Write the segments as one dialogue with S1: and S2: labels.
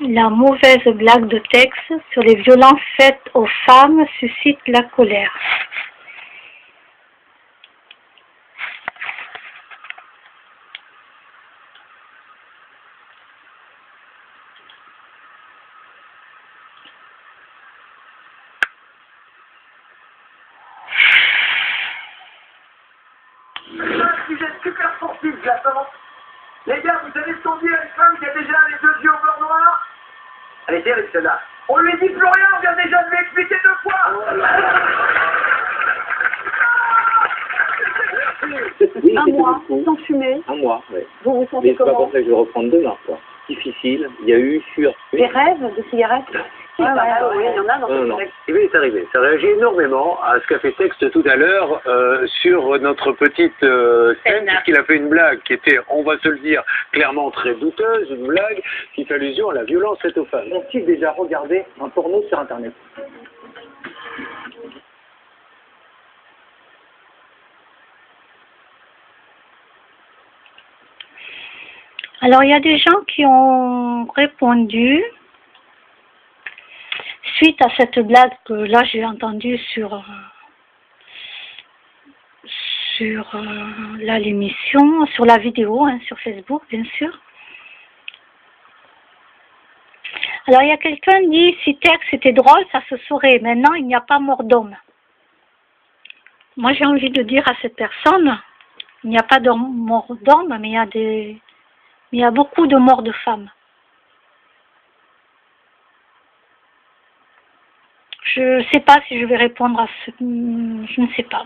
S1: La mauvaise blague de texte sur les violences faites aux femmes suscite la colère.
S2: Sujet super sportif, j'attends. Les gars, vous avez ce qu'on dit à une femme qui a déjà les deux yeux au beurre noir? Elle est terrible celle-là. On lui dit plus rien, on vient déjà de lui expliquer 2 fois.
S3: Un mois, sans fumer.
S4: Un mois, oui.
S3: Vous vous
S4: Mais
S3: sentez
S4: c'est pas
S3: comment?
S4: pour ça que je vais reprendre demain, quoi. Difficile, il y a eu sur...
S3: Des rêves de cigarettes? Oui, il y en a dans
S4: Non, non.
S3: ce texte.
S2: Il est arrivé. Ça réagit énormément à ce qu'a fait Texte tout à l'heure sur notre petite scène, puisqu'il a fait une blague qui était, on va se le dire, clairement très douteuse, une blague qui fait allusion à la violence faite aux femmes.
S5: Ont-ils déjà regardé un porno sur Internet?
S1: Alors, il y a des gens qui ont répondu suite à cette blague que là j'ai entendue sur l'émission, sur la vidéo, hein, sur Facebook, bien sûr. Alors, il y a quelqu'un qui dit, si Tex était drôle, ça se saurait. Maintenant, il n'y a pas mort d'homme. Moi, j'ai envie de dire à cette personne, il n'y a pas de mort d'homme, mais il y a beaucoup de morts de femmes. Je ne sais pas si je vais répondre à ce... Je ne sais pas.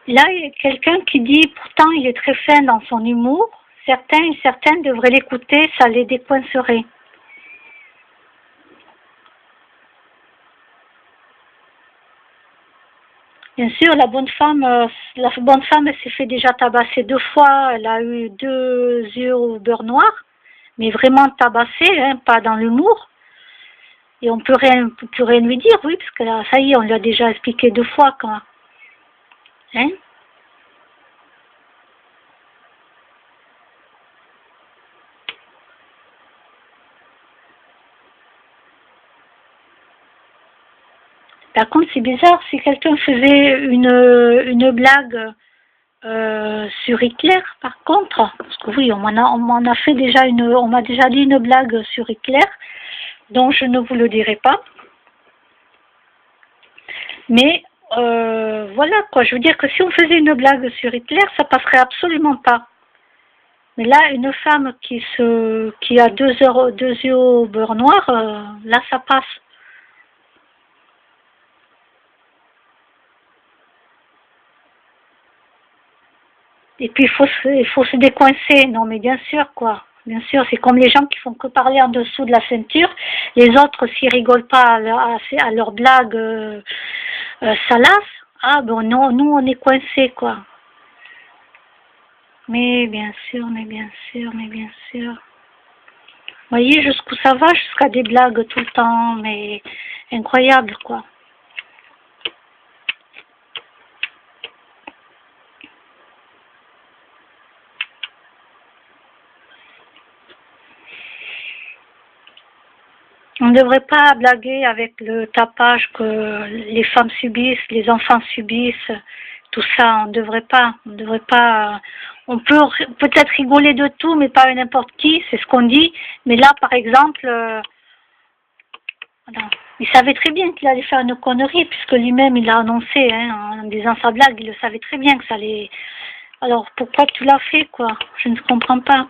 S1: Là, il y a quelqu'un qui dit, pourtant, il est très fin dans son humour. Certains et certaines devraient l'écouter, ça les décoincerait. Bien sûr, la bonne femme, elle s'est fait déjà tabasser 2 fois. Elle a eu 2 yeux au beurre noir, mais vraiment tabassée, hein, pas dans l'humour. Et on peut plus rien lui dire, oui, parce que là, ça y est, on lui a déjà expliqué 2 fois, quoi. Hein? Par contre, c'est bizarre, si quelqu'un faisait une blague sur Hitler, par contre, parce que oui, on m'a déjà dit une blague sur Hitler, dont je ne vous le dirai pas. Mais voilà, quoi, je veux dire que si on faisait une blague sur Hitler, ça passerait absolument pas. Mais là, une femme qui a 2 yeux au beurre noir, là, ça passe. Et puis, il faut se décoincer. Non, mais bien sûr, quoi. Bien sûr, c'est comme les gens qui font que parler en dessous de la ceinture. Les autres, s'ils rigolent pas à leurs blagues salaces, ah bon, non, nous, on est coincés, quoi. Mais bien sûr, mais bien sûr, mais bien sûr. Vous voyez jusqu'où ça va, jusqu'à des blagues tout le temps, mais incroyable, quoi. On ne devrait pas blaguer avec le tapage que les femmes subissent, les enfants subissent, tout ça, on ne devrait pas. On peut peut-être rigoler de tout, mais pas avec n'importe qui, c'est ce qu'on dit. Mais là, par exemple, voilà. Il savait très bien qu'il allait faire une connerie, puisque lui-même, il l'a annoncé, hein, en disant sa blague, il le savait très bien que ça allait... Alors, pourquoi tu l'as fait, quoi? Je ne comprends pas.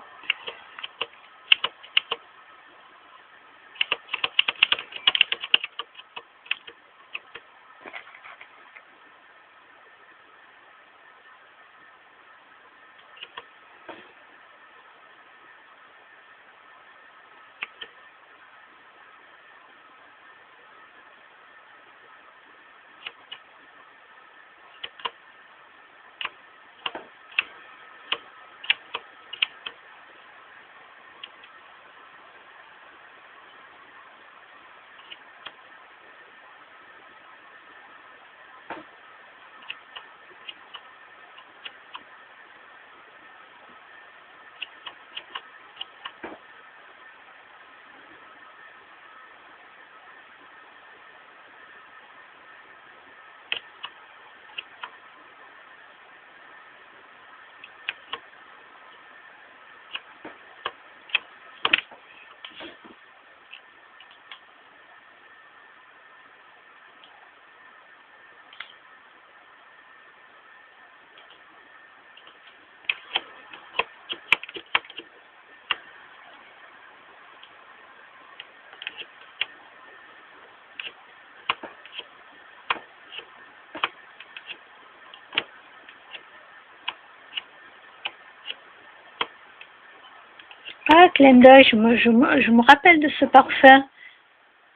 S1: Ah, clin d'œil, je me rappelle de ce parfum.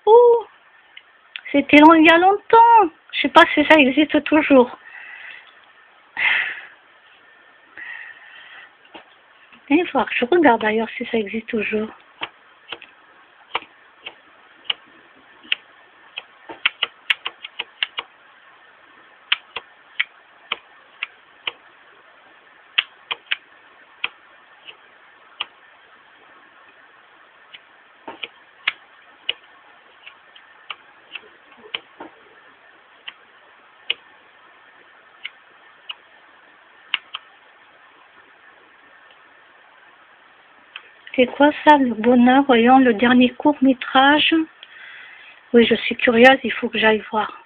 S1: Oh, c'était il y a longtemps. Je sais pas si ça existe toujours. Il faut que je regarde d'ailleurs si ça existe toujours. C'est quoi ça, le bonheur? Voyons le dernier court-métrage. Oui, je suis curieuse, il faut que j'aille voir.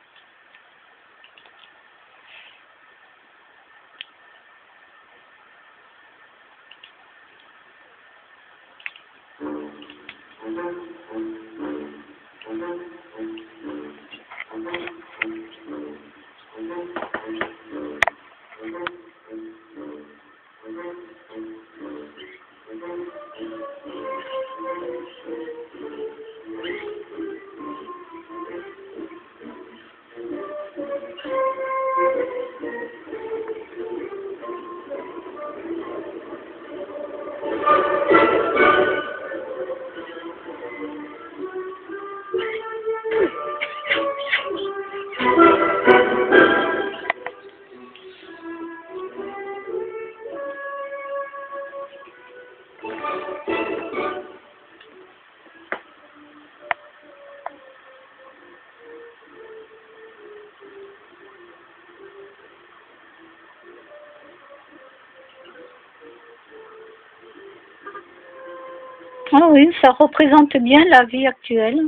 S1: Ah oui, ça représente bien la vie actuelle.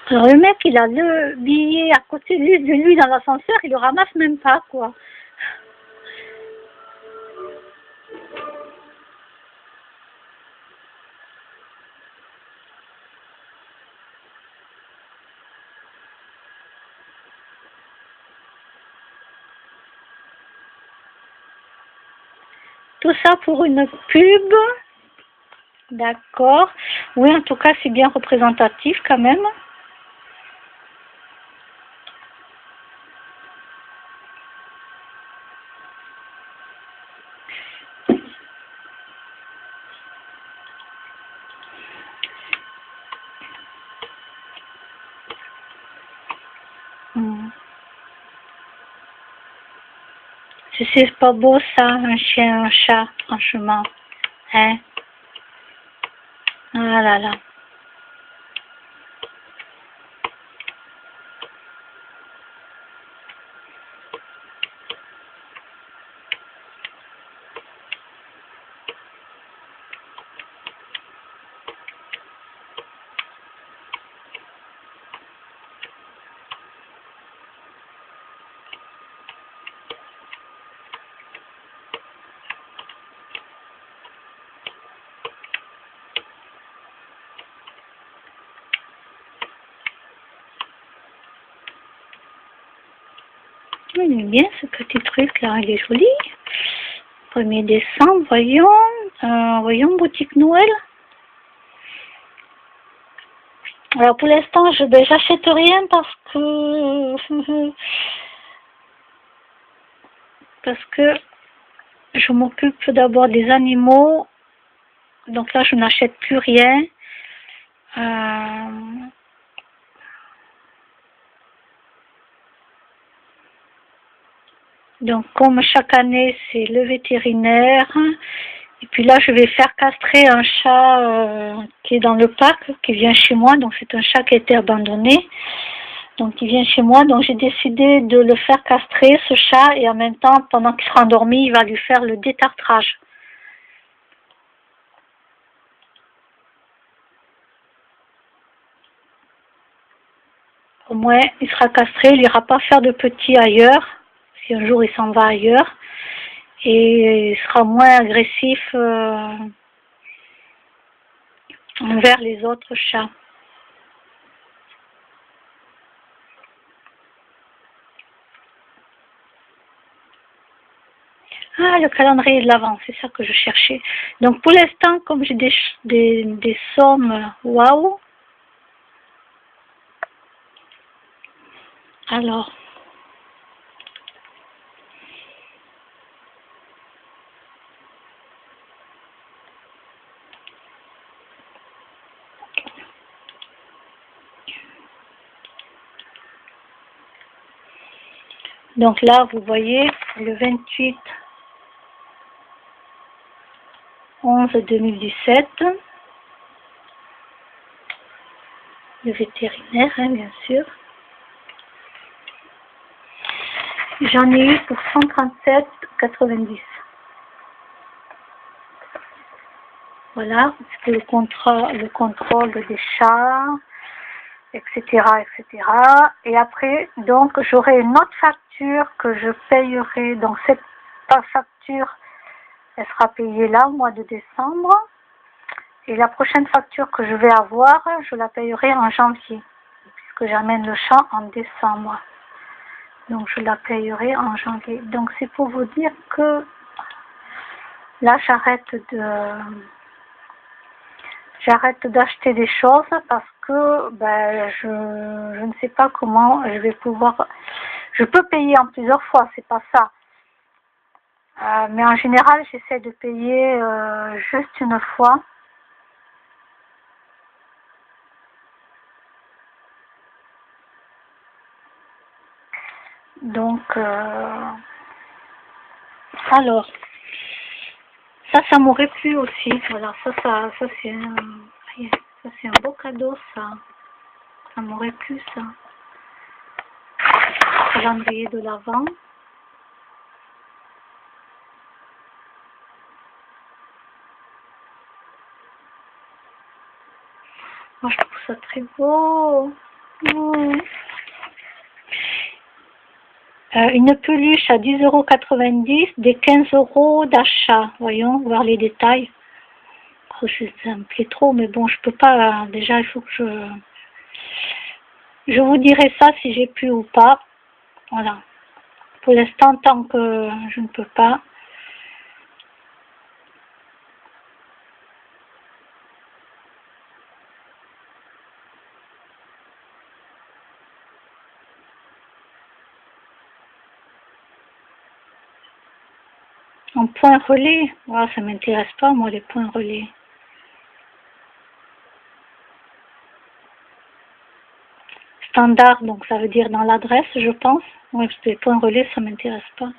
S1: Alors le mec, il a le billet à côté de lui dans l'ascenseur, il le ramasse même pas, quoi. tout ça pour une pub. D'accord. Oui, en tout cas, c'est bien représentatif quand même. C'est pas beau ça, un chien, un chat, franchement. Hein? Ah là là. Il est bien ce petit truc là, il est joli. 1er décembre, voyons. Voyons, boutique Noël. Alors pour l'instant, j'achète rien parce que je m'occupe d'abord des animaux. Donc là, je n'achète plus rien. Donc, comme chaque année, c'est le vétérinaire. Et puis là, je vais faire castrer un chat qui est dans le parc, qui vient chez moi. Donc, c'est un chat qui a été abandonné. Donc, il vient chez moi. Donc, j'ai décidé de le faire castrer, ce chat. Et en même temps, pendant qu'il sera endormi, il va lui faire le détartrage. Au moins, il sera castré. Il n'ira pas faire de petits ailleurs. Si un jour il s'en va ailleurs, et il sera moins agressif envers les autres chats. Ah, le calendrier de l'Avent, c'est ça que je cherchais. Donc pour l'instant, comme j'ai des sommes, waouh. Alors. Donc là, vous voyez, le 28/11/2017, le vétérinaire, hein, bien sûr. J'en ai eu pour 137,90. Voilà, c'est le contrôle des chats, etc., etc. Et après, donc, j'aurai une autre facture que je payerai. Donc, cette facture, elle sera payée là, au mois de décembre. Et la prochaine facture que je vais avoir, je la payerai en janvier, puisque j'amène le chat en décembre. Donc, je la payerai en janvier. Donc, c'est pour vous dire que là, j'arrête d'acheter des choses parce que je ne sais pas comment je vais pouvoir. Je peux payer en plusieurs fois, c'est pas ça. Mais en général, j'essaie de payer juste une fois. Donc, alors, ça m'aurait plu aussi. Voilà, ça c'est un beau cadeau, ça. Ça m'aurait plu, ça. Calendrier de l'Avent. Moi, je trouve ça très beau. Une peluche à 10,90 €, des 15 € d'achat. Voyons, voir les détails. Oh, ça me plaît trop, mais bon, je peux pas. Déjà, il faut que je vous dirai ça si j'ai pu ou pas. Voilà. Pour l'instant, tant que je ne peux pas. En point relais. Ah, ça m'intéresse pas, moi, les points relais. Standard, donc ça veut dire dans l'adresse, je pense. Oui, parce que les points relais, ça m'intéresse pas.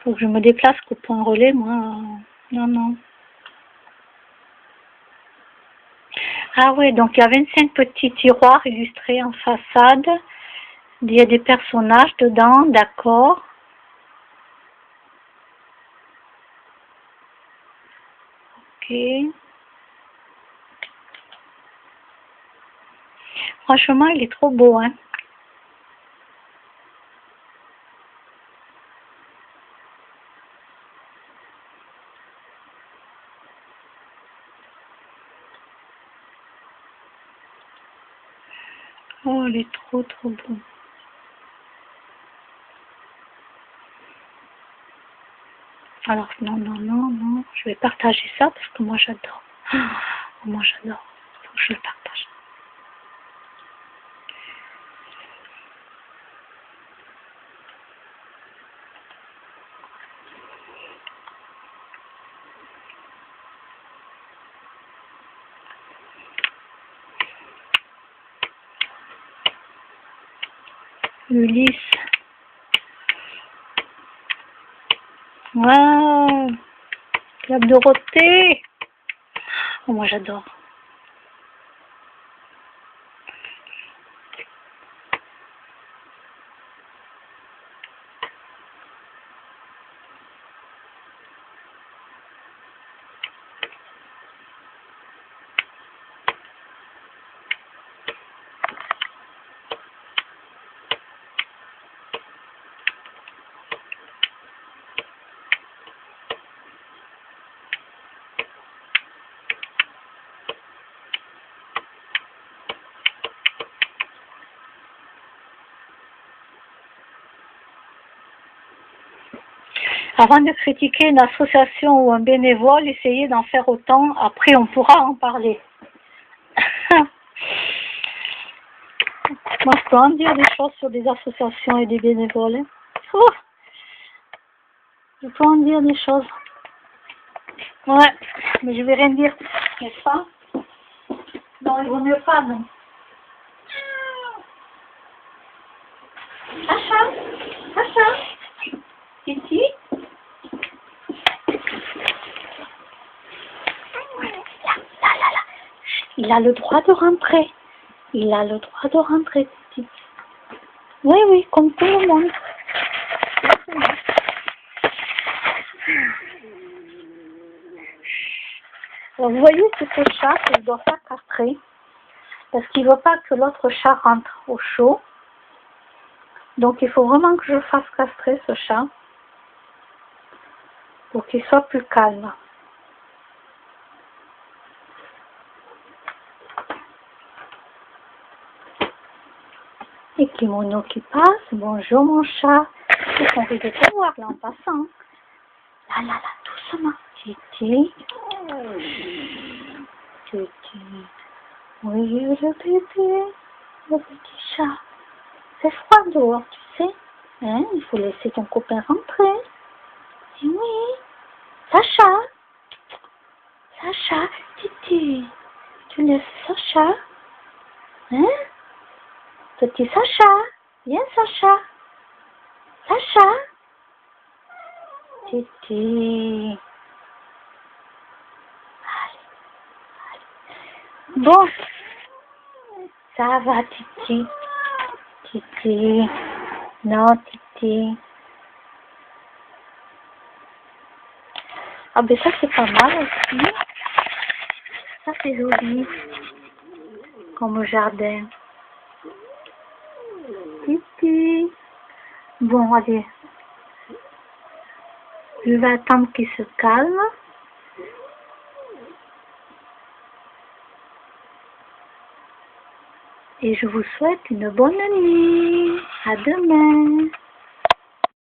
S1: Faut que je me déplace qu'au point relais, moi. Non, non. Ah oui, donc il y a 25 petits tiroirs illustrés en façade. Il y a des personnages dedans, d'accord. Ok. Franchement, il est trop beau, hein. Oh, il est trop beau. Alors, non, non, non, non. Je vais partager ça parce que moi, j'adore. Moi, j'adore. Faut que je le partage. Ulysse. Waouh, Club Dorothée. Oh, moi j'adore. Avant de critiquer une association ou un bénévole, essayez d'en faire autant. Après, on pourra en parler. Moi, je peux en dire des choses sur des associations et des bénévoles. Hein. Oh, je peux en dire des choses. Ouais, mais je vais rien dire. N'est-ce pas? Non, il vaut mieux pas, non. Sacha, Sacha, Titi. Là. Il a le droit de rentrer. Il a le droit de rentrer, Titi. Oui, oui, comme tout le monde. Vous voyez, c'est ce chat que je dois faire castrer. Parce qu'il ne veut pas que l'autre chat rentre au chaud. Donc il faut vraiment que je fasse castrer ce chat. Pour qu'il soit plus calme. Et Kimono qui passe. Bonjour mon chat. Ils sont arrivés te voir là en passant. Là, doucement. Titi. Titi. Oui, le bébé. Le petit chat. C'est froid dehors, tu sais. Hein, il faut laisser ton copain rentrer. Et oui. Sacha. Sacha. Titi. Tu laisses Sacha. Hein? Petit Sacha. Viens Sacha. Sacha. Titi. Allez. Bon. Ça va, Titi. Titi. Non, Titi. Ah ben ça c'est pas mal aussi. Ça c'est joli. Comme jardin. Titi. Bon, allez. Je vais attendre qu'il se calme. Et je vous souhaite une bonne nuit. À demain.